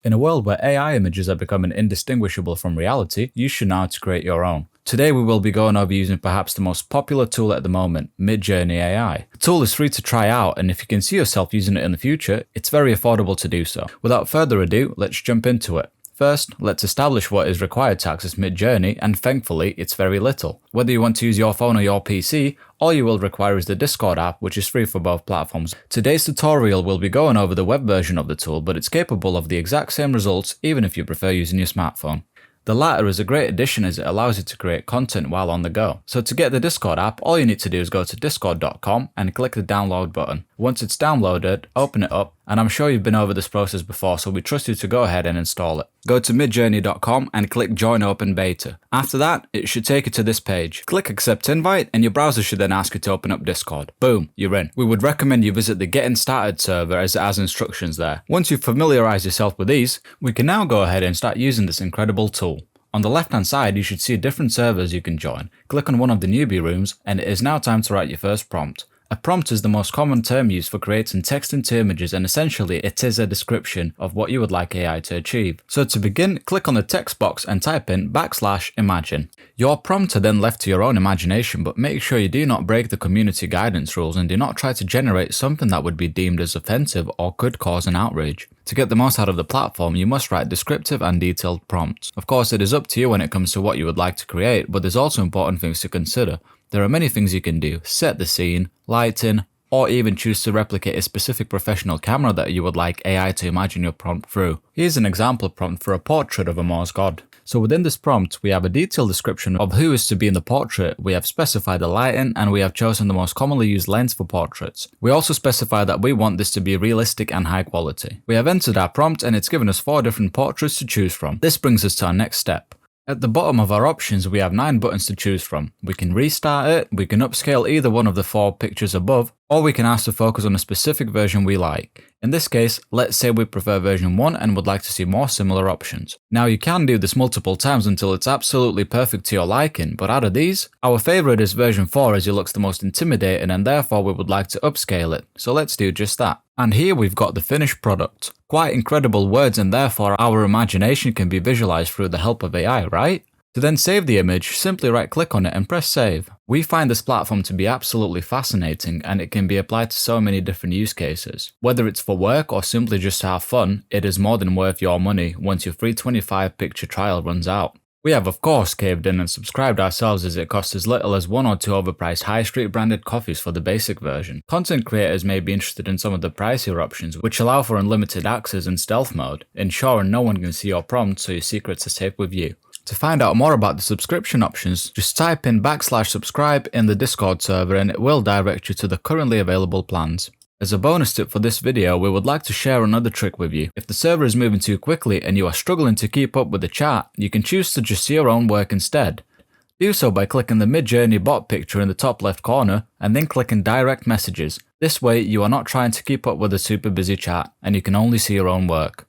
In a world where AI images are becoming indistinguishable from reality, you should know how to create your own. Today we will be going over using perhaps the most popular tool at the moment, Midjourney AI. The tool is free to try out, and if you can see yourself using it in the future, it's very affordable to do so. Without further ado, let's jump into it. First, let's establish what is required to access Midjourney, and thankfully, it's very little. Whether you want to use your phone or your PC, all you will require is the Discord app, which is free for both platforms. Today's tutorial will be going over the web version of the tool, but it's capable of the exact same results even if you prefer using your smartphone. The latter is a great addition as it allows you to create content while on the go. So to get the Discord app, all you need to do is go to discord.com and click the download button. Once it's downloaded, open it up, and I'm sure you've been over this process before, so we trust you to go ahead and install it. Go to midjourney.com and click join open beta. After that, it should take you to this page. Click accept invite and your browser should then ask you to open up Discord. Boom, you're in. We would recommend you visit the getting started server as it has instructions there. Once you've familiarized yourself with these, we can now go ahead and start using this incredible tool. On the left hand side, you should see different servers you can join. Click on one of the newbie rooms and it is now time to write your first prompt. A prompt is the most common term used for creating text into images, and essentially it is a description of what you would like AI to achieve. So to begin, click on the text box and type in \imagine. Your prompt are then left to your own imagination, but make sure you do not break the community guidance rules and do not try to generate something that would be deemed as offensive or could cause an outrage. To get the most out of the platform, you must write descriptive and detailed prompts. Of course, it is up to you when it comes to what you would like to create, but there's also important things to consider. There are many things you can do: set the scene, lighting, or even choose to replicate a specific professional camera that you would like AI to imagine your prompt through. Here's an example prompt for a portrait of a Morse god. So within this prompt, we have a detailed description of who is to be in the portrait, we have specified the lighting, and we have chosen the most commonly used lens for portraits. We also specify that we want this to be realistic and high quality. We have entered our prompt and it's given us 4 different portraits to choose from. This brings us to our next step. At the bottom of our options, we have 9 buttons to choose from. We can restart it, we can upscale either one of the 4 pictures above, or we can ask to focus on a specific version we like. In this case, let's say we prefer version 1 and would like to see more similar options. Now you can do this multiple times until it's absolutely perfect to your liking, but out of these, our favourite is version 4 as it looks the most intimidating and therefore we would like to upscale it, so let's do just that. And here we've got the finished product. Quite incredible words, and therefore our imagination can be visualized through the help of AI, right? To then save the image, simply right click on it and press save. We find this platform to be absolutely fascinating and it can be applied to so many different use cases. Whether it's for work or simply just to have fun, it is more than worth your money once your free 25 picture trial runs out. We have of course caved in and subscribed ourselves as it costs as little as 1 or 2 overpriced high street branded coffees for the basic version. Content creators may be interested in some of the pricier options, which allow for unlimited access and stealth mode, ensuring no one can see your prompt so your secrets are safe with you. To find out more about the subscription options, just type in \subscribe in the Discord server and it will direct you to the currently available plans. As a bonus tip for this video, we would like to share another trick with you. If the server is moving too quickly and you are struggling to keep up with the chat, you can choose to just see your own work instead. Do so by clicking the Midjourney bot picture in the top left corner and then clicking direct messages. This way you are not trying to keep up with a super busy chat and you can only see your own work.